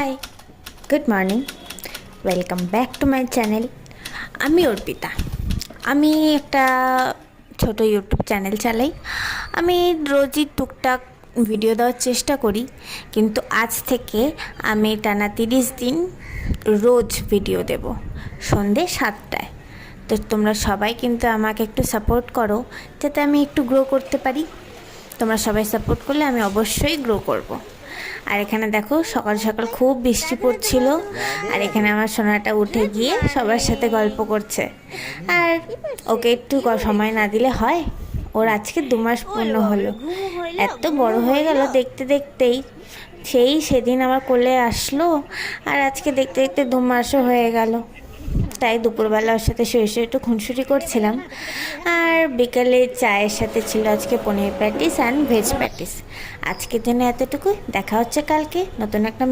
High, good morning, welcome back to my channel. আমি অর্পিতা। আমি একটা ছোট ইউটিউব চ্যানেল চালাই। আমি রোজই টুকটাক ভিডিও দেওয়ার চেষ্টা করি, কিন্তু আজ থেকে আমি টানা 30 দিন রোজ ভিডিও দেব সন্ধ্যে 7টায়। তো তোমরা সবাই কিন্তু আমাকে একটু সাপোর্ট করো, যাতে আমি একটু গ্রো করতে পারি। তোমরা সবাই সাপোর্ট করলে আমি অবশ্যই গ্রো করব। আর এখানে দেখো, সকাল সকাল খুব বৃষ্টি পড়ছিল, আর এখানে আমার সোনাটা উঠে গিয়ে সবার সাথে গল্প করছে। আর ওকে একটু সময় না দিলে হয়? ওর আজকে 2 মাস পূর্ণ হলো, এত বড় হয়ে গেল দেখতে দেখতেই। সেদিন আমার কোলে আসলো, আর আজকে দেখতে দেখতে 2 মাসও হয়ে গেল। তাই দুপুরবেলা ওর সাথে শুয়ে শুয়ে একটু খুনসুটি করছিলাম। আর বিকালে চায়ের সাথে ছিল আজকে পনির প্যাটিস অ্যান্ড ভেজ প্যাটিস। আজকের জন্য এতটুকু, দেখা হচ্ছে কালকে নতুন একটা